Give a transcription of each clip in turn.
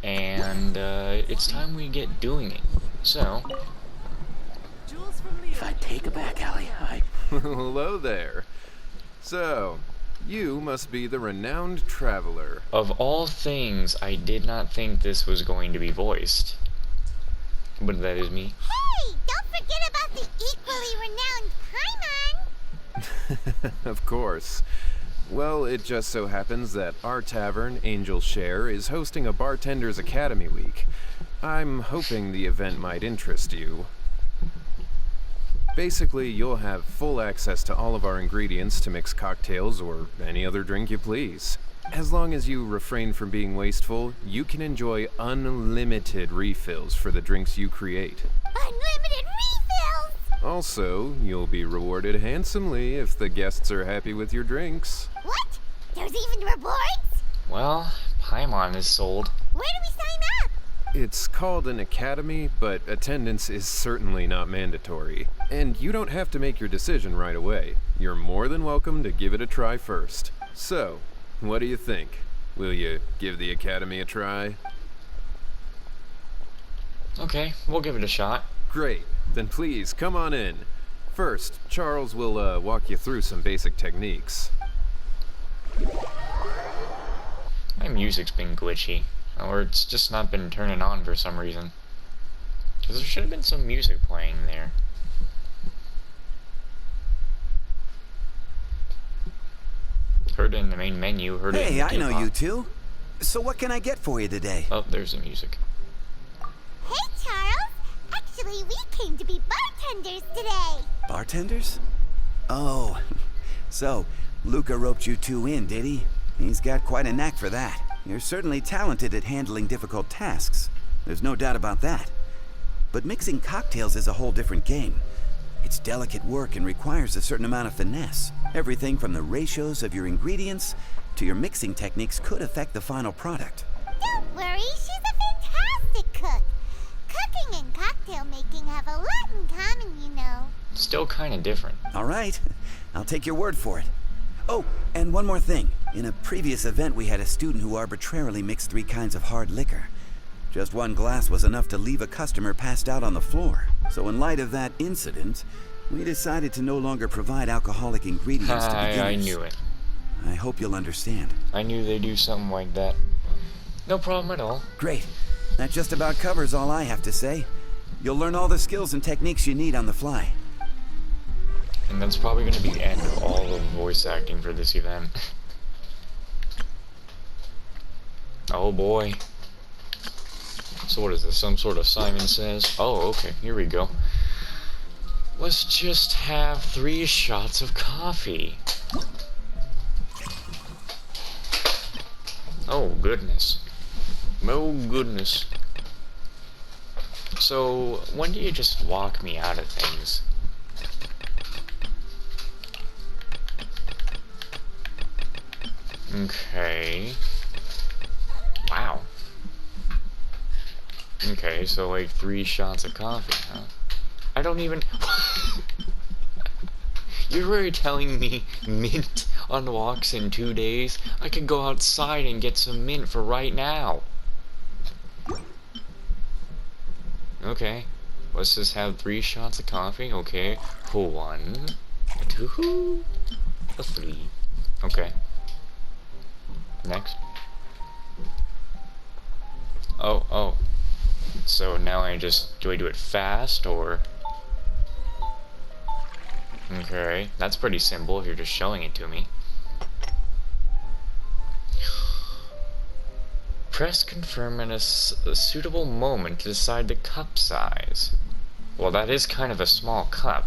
and it's time we get doing it. So, If I take it back, Allie, Hello there. So, you must be the renowned traveler. of all things, I did not think this was going to be voiced. But that is me. Hey, don't forget about the equally renowned Paimon! Of course. Well, it just so happens that our tavern, Angel's Share, is hosting a Bartender's Academy Week. I'm hoping the event might interest you. Basically, you'll have full access to all of our ingredients to mix cocktails or any other drink you please. As long as you refrain from being wasteful, you can enjoy unlimited refills for the drinks you create. Unlimited refills! Also, you'll be rewarded handsomely if the guests are happy with your drinks. What? There's even rewards? Well, Paimon is sold. Where do we sign up? It's called an academy, but attendance is certainly not mandatory. And you don't have to make your decision right away. You're more than welcome to give it a try first. So, what do you think? Will you give the academy a try? Okay, we'll give it a shot. Great. Then please, come on in. First, Charles will walk you through some basic techniques. My music's been glitchy. Or it's just not been turning on for some reason. Because there should have been some music playing there. Heard it in the main menu, heard it in Hey, the I know K-pop. you two. So what can I get for you today? Oh, there's the music. Hey, Charles. Actually, we came to be bartenders today. Bartenders? Oh, so Luca roped you two in, did he? He's got quite a knack for that. You're certainly talented at handling difficult tasks. There's no doubt about that. But mixing cocktails is a whole different game. It's delicate work and requires a certain amount of finesse. Everything from the ratios of your ingredients to your mixing techniques could affect the final product. Don't worry, she's a fantastic cook. Cooking and cocktail making have a lot in common, you know. Still kind of different. All right, I'll take your word for it. Oh, and one more thing. In a previous event, we had a student who arbitrarily mixed 3 kinds of hard liquor. Just one glass was enough to leave a customer passed out on the floor. So in light of that incident, we decided to no longer provide alcoholic ingredients to beginners. I knew it. I hope you'll understand. I knew they'd do something like that. No problem at all. Great. That just about covers all I have to say. You'll learn all the skills and techniques you need on the fly. And that's probably going to be the end of all the voice acting for this event. Oh boy. So what is this, some sort of Simon Says? Oh, okay, here we go. Let's just have 3 shots of coffee. Oh, goodness. Oh, goodness. So, when do you just walk me out of things? Okay. Wow. Okay, so like 3 shots of coffee, huh? I don't even... You're really telling me mint on walks in 2 days? I could go outside and get some mint for right now. Okay. Let's just have 3 shots of coffee. Okay. 1, 2, 3. Okay. Next. Oh. So now do I do it fast, or? Okay, that's pretty simple if you're just showing it to me. Press confirm at a suitable moment to decide the cup size. Well, that is kind of a small cup.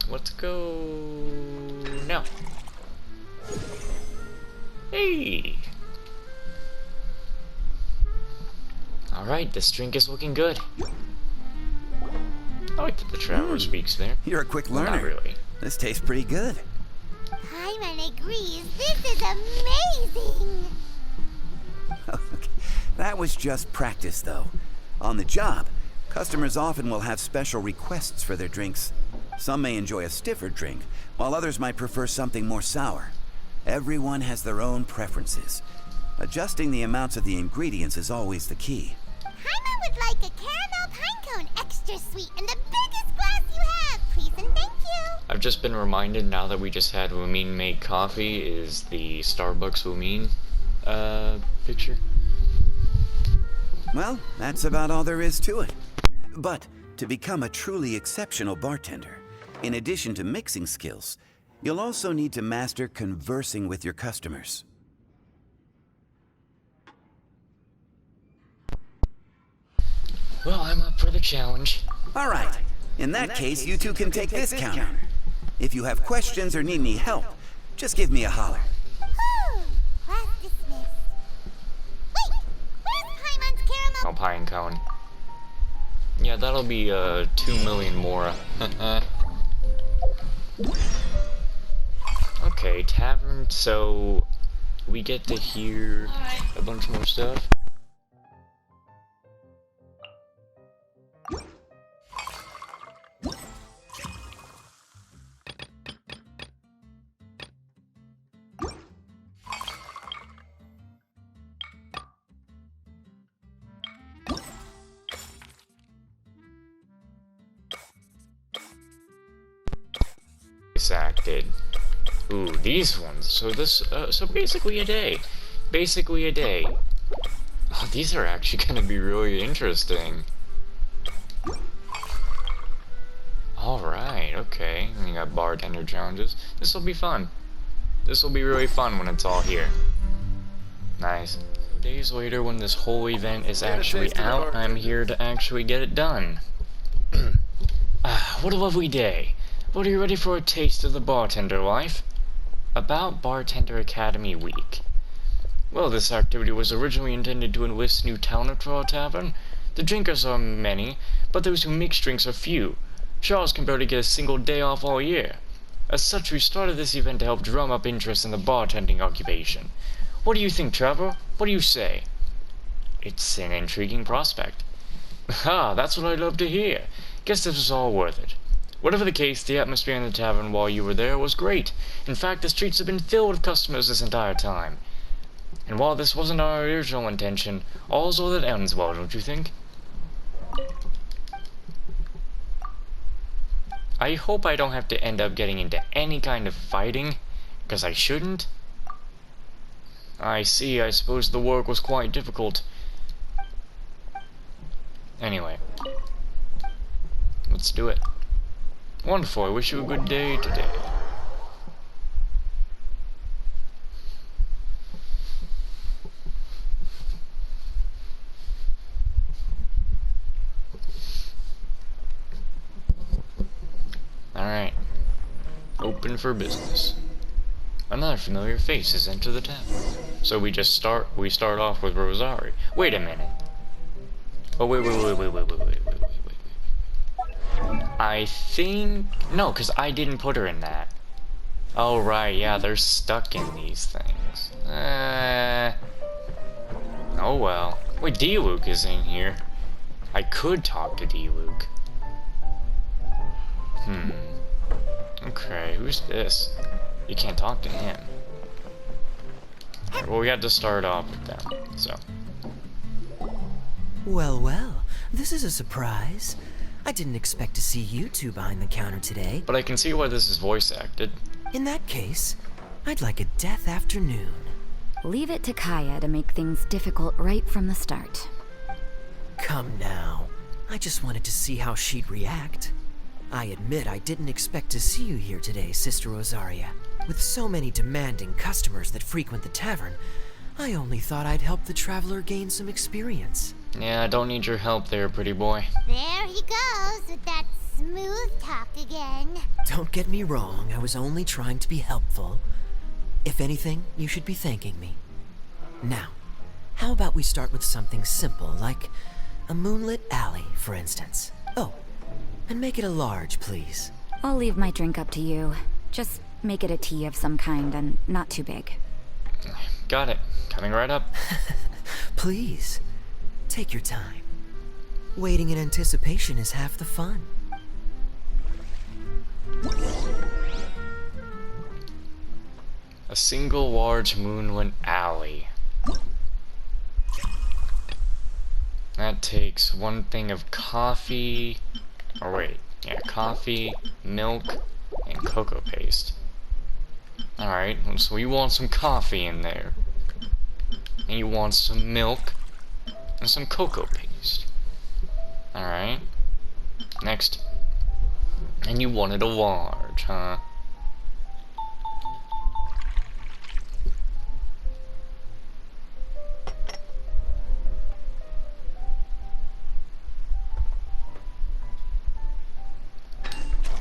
Let's go now. Hey! Alright, this drink is looking good. I like that the traveler speaks there. You're a quick Well, learner. not really. This tastes pretty good. Paimon agrees. This is amazing. That was just practice, though. On the job, customers often will have special requests for their drinks. Some may enjoy a stiffer drink, while others might prefer something more sour. Everyone has their own preferences. Adjusting the amounts of the ingredients is always the key. Paimon would like a caramel pine cone extra sweet in the biggest glass you have, please and thank you. I've just been reminded now that we just had Wumine make coffee is the Starbucks Wumine picture. Well, that's about all there is to it. But to become a truly exceptional bartender, in addition to mixing skills, you'll also need to master conversing with your customers. Well, I'm up for the challenge. All right. In that case, you two can take this counter. If you have questions or need any help, just give me a holler. Whew, class dismissed. Wait, where's Paimon's caramel? Oh, pine cone. Yeah, that'll be 2 million more. Okay, tavern, so we get to hear a bunch more stuff. Acted. Ooh, these ones. So this, so basically a day. Basically a day. Oh, these are actually gonna be really interesting. Alright, okay. We got bartender challenges. This'll be fun. This'll be really fun when it's all here. Nice. So days later, when this whole event is actually out, I'm here to actually get it done. What a lovely day. Well, are you ready for a taste of the bartender life? About Bartender Academy Week. Well, this activity was originally intended to enlist new talent for our tavern. The drinkers are many, but those who mix drinks are few. Charles can barely get a single day off all year. As such, we started this event to help drum up interest in the bartending occupation. What do you think, Trevor? What do you say? It's an intriguing prospect. Ah, that's what I'd love to hear. Guess this was all worth it. Whatever the case, the atmosphere in the tavern while you were there was great. In fact, the streets have been filled with customers this entire time. And while this wasn't our original intention, all's well that ends well, don't you think? I hope I don't have to end up getting into any kind of fighting, because I shouldn't. I see, I suppose the work was quite difficult. Anyway. Let's do it. Wonderful, I wish you a good day today. Alright. Open for business. Another familiar face has entered the tavern. So we start off with Rosari. Wait a minute. Oh, wait. I think... No, because I didn't put her in that. Oh, right, yeah, they're stuck in these things. Oh, well. Wait, D-Luke is in here. I could talk to D-Luke. Okay, who's this? You can't talk to him. Right, well, we had to start off with them, so... Well, this is a surprise. I didn't expect to see you two behind the counter today. But I can see why this is voice acted. In that case, I'd like a death afternoon. Leave it to Kaya to make things difficult right from the start. Come now. I just wanted to see how she'd react. I admit I didn't expect to see you here today, Sister Rosaria. With so many demanding customers that frequent the tavern, I only thought I'd help the traveler gain some experience. Yeah, I don't need your help there, pretty boy. There he goes with that smooth talk again. Don't get me wrong, I was only trying to be helpful. If anything, you should be thanking me. Now, how about we start with something simple, like a moonlit alley, for instance. Oh, and make it a large, please. I'll leave my drink up to you. Just make it a tea of some kind and not too big. Got it. Coming right up. Please, take your time. Waiting in anticipation is half the fun. single large moonlit alley. That takes one thing of coffee, or wait, yeah, coffee, milk, and cocoa paste. Alright, so you want some coffee in there. And you want some milk, and some cocoa paste. Alright. Next. And you wanted a large, huh?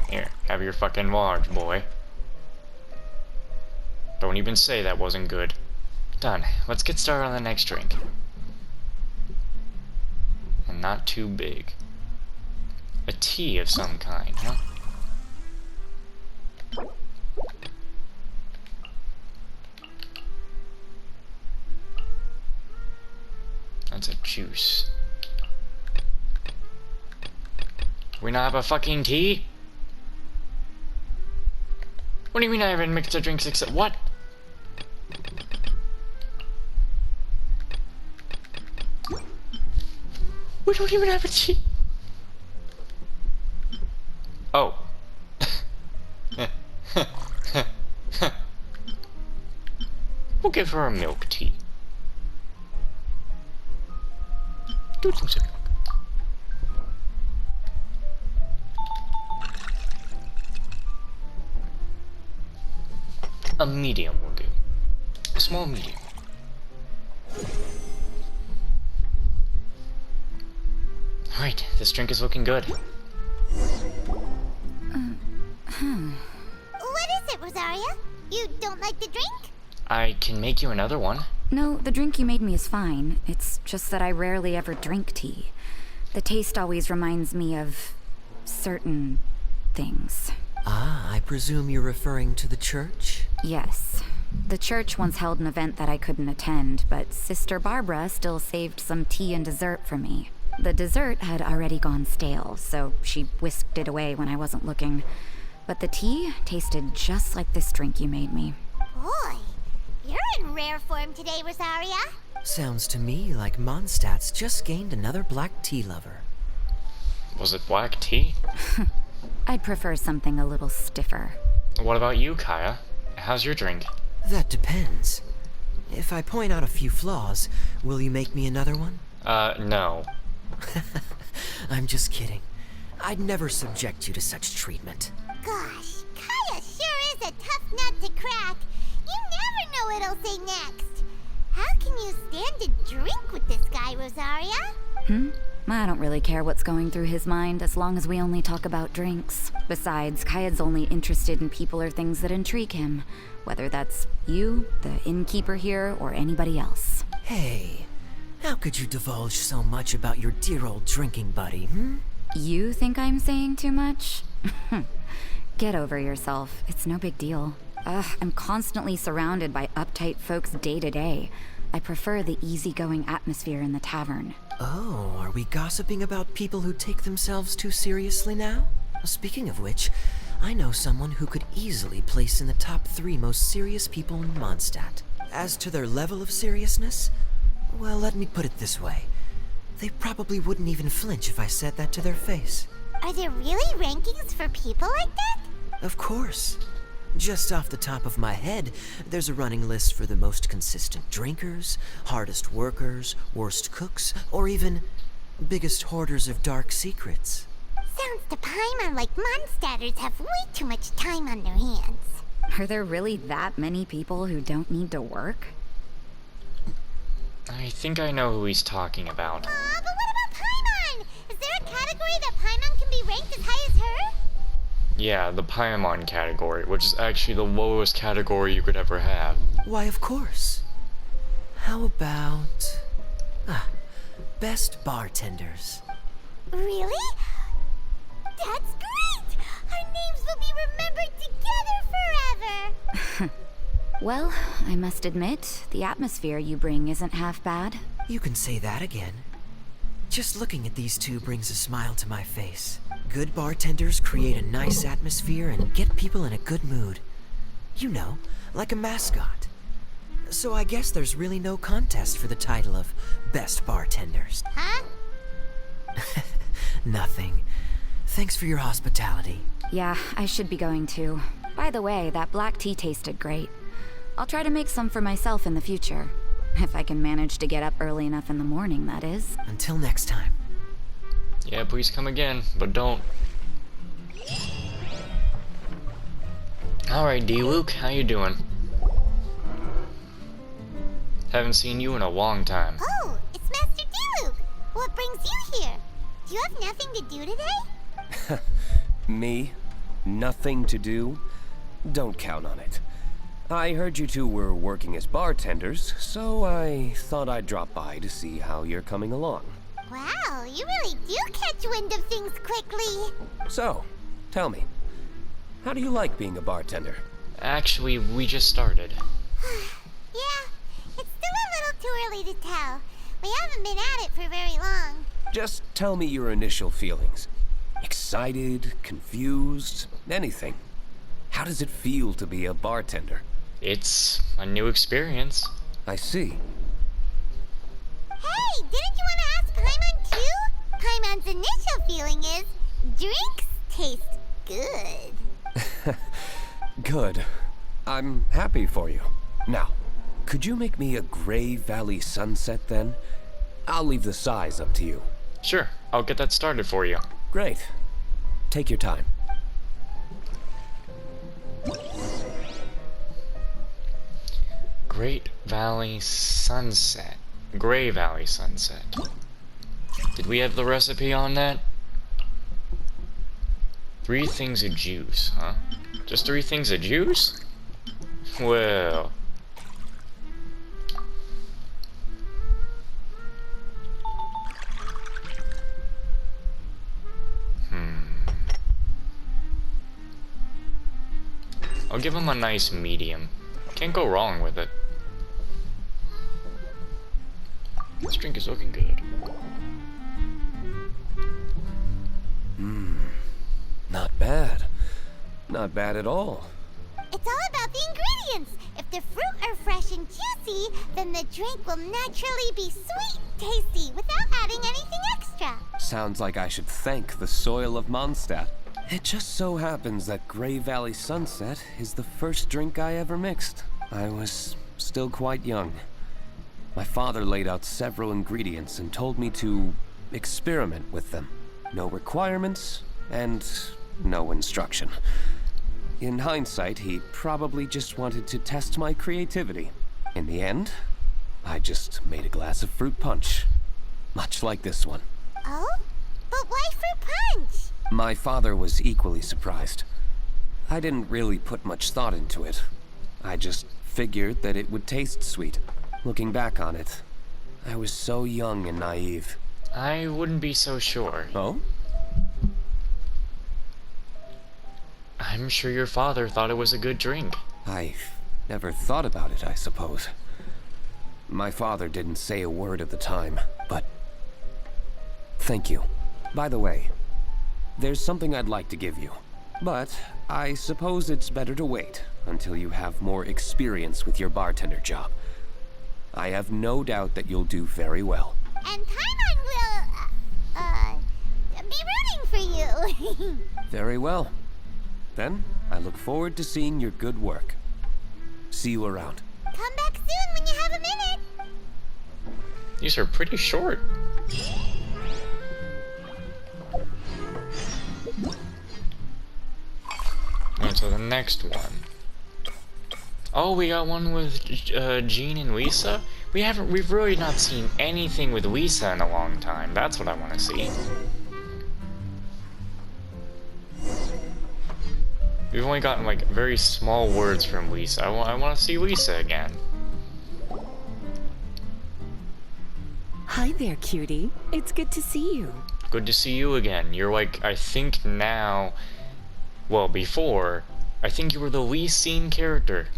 Here, have your fucking large, boy. Don't even say that wasn't good. Done. Let's get started on the next drink. And not too big. A tea of some kind, huh? That's a juice. We not have a fucking tea? What do you mean I haven't mixed the drinks except what? We don't even have a tea. Oh. We'll give her a milk tea. 2 things of milk. A medium will do. A small medium. Alright, this drink is looking good. What is it, Rosaria? You don't like the drink? I can make you another one. No, the drink you made me is fine. It's just that I rarely ever drink tea. The taste always reminds me of certain things. Ah, I presume you're referring to the church? Yes. The church once held an event that I couldn't attend, but Sister Barbara still saved some tea and dessert for me. The dessert had already gone stale, so she whisked it away when I wasn't looking. But the tea tasted just like this drink you made me. Boy, you're in rare form today, Rosaria. Sounds to me like Mondstadt's just gained another black tea lover. Was it black tea? I'd prefer something a little stiffer. What about you, Kaya? How's your drink? That depends. If I point out a few flaws, will you make me another one? No. I'm just kidding. I'd never subject you to such treatment. Gosh, Kaya sure is a tough nut to crack. You never know what he'll say next. How can you stand to drink with this guy, Rosaria? I don't really care what's going through his mind as long as we only talk about drinks. Besides, Kayad's only interested in people or things that intrigue him. Whether that's you, the innkeeper here, or anybody else. Hey, how could you divulge so much about your dear old drinking buddy, You think I'm saying too much? Get over yourself. It's no big deal. I'm constantly surrounded by uptight folks day to day. I prefer the easygoing atmosphere in the tavern. Oh, are we gossiping about people who take themselves too seriously now? Speaking of which, I know someone who could easily place in the top 3 most serious people in Mondstadt. As to their level of seriousness, well, let me put it this way. They probably wouldn't even flinch if I said that to their face. Are there really rankings for people like that? Of course. Just off the top of my head, there's a running list for the most consistent drinkers, hardest workers, worst cooks, or even biggest hoarders of dark secrets. Sounds to Paimon like Mondstadters have way too much time on their hands. Are there really that many people who don't need to work? I think I know who he's talking about. But what about Paimon? Is there a category that Paimon can be ranked as high as her? Yeah, the Paimon category, which is actually the lowest category you could ever have. Why, of course. How about... best bartenders. Really? That's great! Our names will be remembered together forever! Well, I must admit, the atmosphere you bring isn't half bad. You can say that again. Just looking at these two brings a smile to my face. Good bartenders create a nice atmosphere and get people in a good mood. You know, like a mascot. So I guess there's really no contest for the title of Best Bartenders. Huh? Nothing. Thanks for your hospitality. Yeah, I should be going too. By the way, that black tea tasted great. I'll try to make some for myself in the future. If I can manage to get up early enough in the morning, that is. Until next time. Yeah, please come again, but don't. Alright, D-Luke, how you doing? Haven't seen you in a long time. Oh, it's Master D-Luke. What brings you here? Do you have nothing to do today? Me? Nothing to do? Don't count on it. I heard you two were working as bartenders, so I thought I'd drop by to see how you're coming along. Wow, you really do catch wind of things quickly. So, tell me, how do you like being a bartender? Actually, we just started. Yeah, it's still a little too early to tell. We haven't been at it for very long. Just tell me your initial feelings. Excited, confused, anything. How does it feel to be a bartender? It's a new experience. I see. Hey, didn't you want to ask Paimon too? Paimon's initial feeling is drinks taste good. Good. I'm happy for you. Now, could you make me a Gray Valley Sunset then? I'll leave the size up to you. Sure, I'll get that started for you. Great. Take your time. Great Valley Sunset. Gray Valley Sunset. Did we have the recipe on that? 3 things of juice, huh? Just 3 things of juice? Well... I'll give him a nice medium. Can't go wrong with it. This drink is looking good. Not bad. Not bad at all. It's all about the ingredients. If the fruit are fresh and juicy, then the drink will naturally be sweet and tasty without adding anything extra. Sounds like I should thank the soil of Mondstadt. It just so happens that Gray Valley Sunset is the first drink I ever mixed. I was still quite young. My father laid out several ingredients and told me to experiment with them. No requirements and no instruction. In hindsight, he probably just wanted to test my creativity. In the end, I just made a glass of fruit punch. Much like this one. Oh? But why fruit punch? My father was equally surprised. I didn't really put much thought into it. I just figured that it would taste sweet. Looking back on it, I was so young and naive. I wouldn't be so sure. Oh? I'm sure your father thought it was a good drink. I never thought about it, I suppose. My father didn't say a word at the time, but... Thank you. By the way, there's something I'd like to give you. But I suppose it's better to wait until you have more experience with your bartender job. I have no doubt that you'll do very well. And Paimon will, be rooting for you. Very well. Then, I look forward to seeing your good work. See you around. Come back soon when you have a minute. These are pretty short. Alright, so the next one. Oh, we got one with Jean and Lisa? We've really not seen anything with Lisa in a long time. That's what I want to see. We've only gotten like very small words from Lisa. I want to see Lisa again. Hi there, cutie. It's good to see you. Good to see you again. You're like, I think now... Well, before, I think you were the least seen character.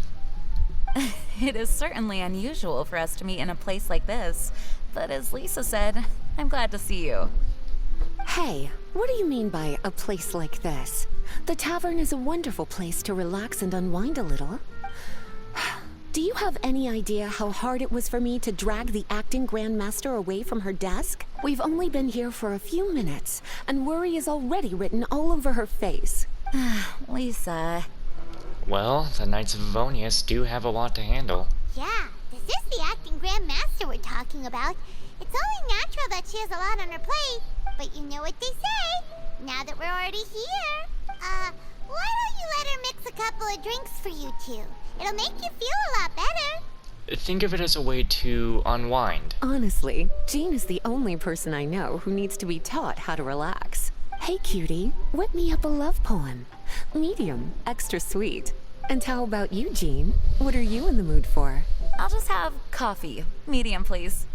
It is certainly unusual for us to meet in a place like this, but as Lisa said, I'm glad to see you. Hey, what do you mean by a place like this? The tavern is a wonderful place to relax and unwind a little. Do you have any idea how hard it was for me to drag the acting grandmaster away from her desk? We've only been here for a few minutes, and worry is already written all over her face. Lisa. Well, the Knights of Avonius do have a lot to handle. Yeah, this is the acting grandmaster we're talking about. It's only natural that she has a lot on her plate, but you know what they say. Now that we're already here, why don't you let her mix a couple of drinks for you two? It'll make you feel a lot better. Think of it as a way to unwind. Honestly, Jean is the only person I know who needs to be taught how to relax. Hey, cutie, whip me up a love poem. Medium, extra sweet. And how about you, Jean? What are you in the mood for? I'll just have coffee. Medium, please.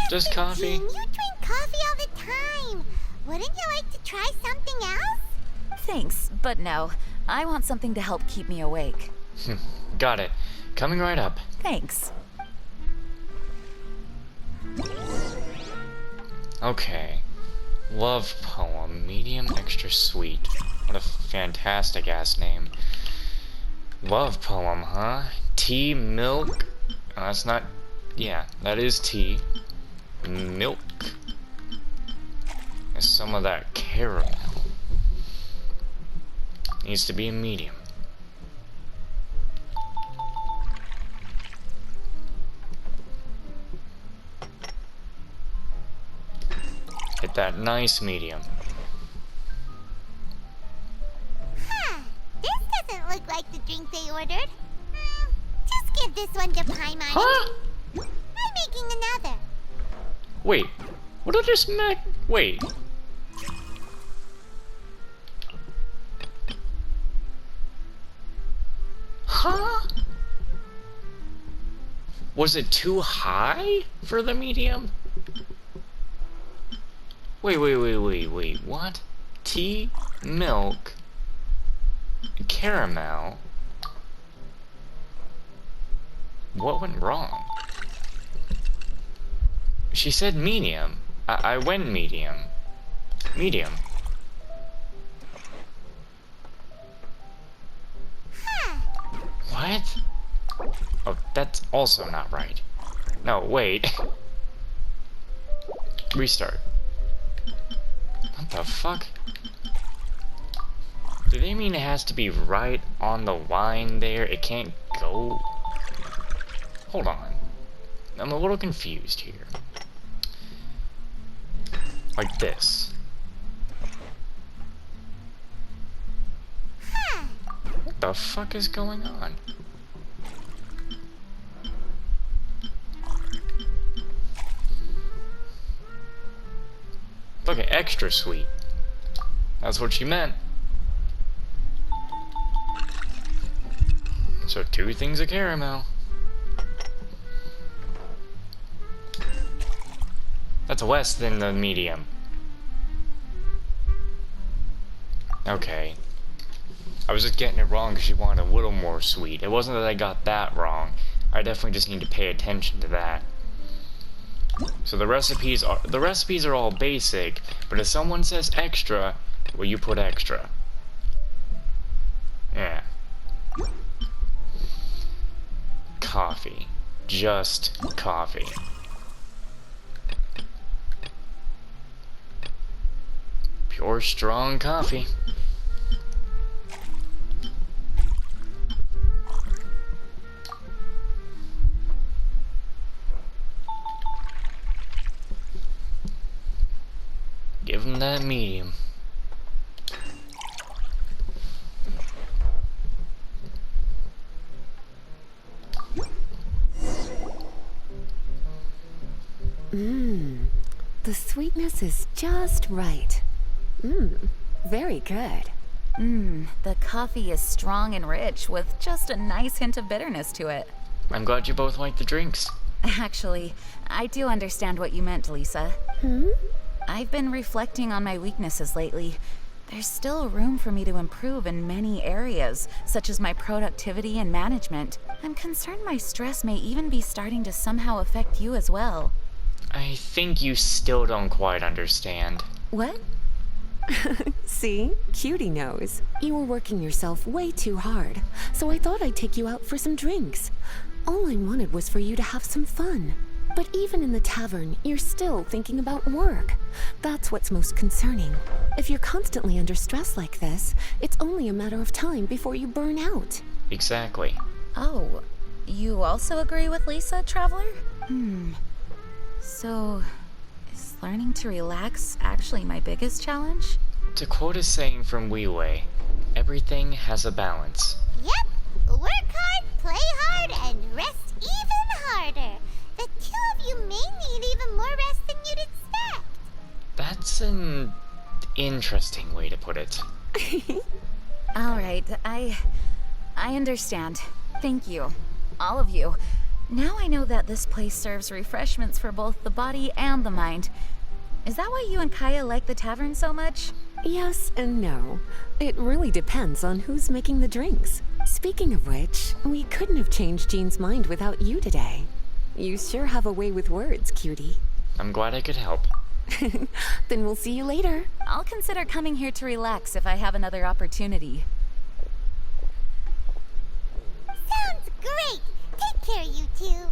Just coffee? Jean, you drink coffee all the time. Wouldn't you like to try something else? Thanks, but no. I want something to help keep me awake. Got it. Coming right up. Thanks. Okay. Love poem, medium extra sweet. What a fantastic ass name. Love poem, huh? Tea, milk. Oh, that's not. Yeah, that is tea. Milk. And some of that caramel. Needs to be a medium. Get that nice medium. This doesn't look like the drink they ordered. Just give this one to Paimon. Huh? I'm making another. Wait. What did I just make? Wait. Huh? Was it too high for the medium? Wait, what? Tea, milk, caramel. What went wrong? She said medium. I went medium. Medium. What? Oh, that's also not right. No, wait. Restart. What the fuck? Do they mean it has to be right on the line there? It can't go? Hold on. I'm a little confused here. Like this. What the fuck is going on? Look at extra sweet. That's what she meant. So 2 things of caramel. That's less than the medium. Okay. I was just getting it wrong because she wanted a little more sweet. It wasn't that I got that wrong. I definitely just need to pay attention to that. So the recipes are all basic, but if someone says extra, well, you put extra. Yeah. Coffee. Just coffee. Pure strong coffee. Give him that medium. The sweetness is just right. Very good. The coffee is strong and rich with just a nice hint of bitterness to it. I'm glad you both like the drinks. Actually, I do understand what you meant, Lisa. I've been reflecting on my weaknesses lately. There's still room for me to improve in many areas, such as my productivity and management. I'm concerned my stress may even be starting to somehow affect you as well. I think you still don't quite understand. What? See? Cutie knows. You were working yourself way too hard, so I thought I'd take you out for some drinks. All I wanted was for you to have some fun. But even in the tavern, you're still thinking about work. That's what's most concerning. If you're constantly under stress like this, it's only a matter of time before you burn out. Exactly. Oh, you also agree with Lisa, Traveler? So, is learning to relax actually my biggest challenge? To quote a saying from Wee, everything has a balance. Yep. Work hard, play hard, and rest even harder. The two of you may need even more rest than you'd expect. That's an interesting way to put it. All right, I understand. Thank you. All of you. Now I know that this place serves refreshments for both the body and the mind. Is that why you and Kaya like the tavern so much? Yes and no. It really depends on who's making the drinks. Speaking of which, we couldn't have changed Jean's mind without you today. You sure have a way with words, cutie. I'm glad I could help. Then we'll see you later. I'll consider coming here to relax if I have another opportunity. Sounds great. Take care, you two.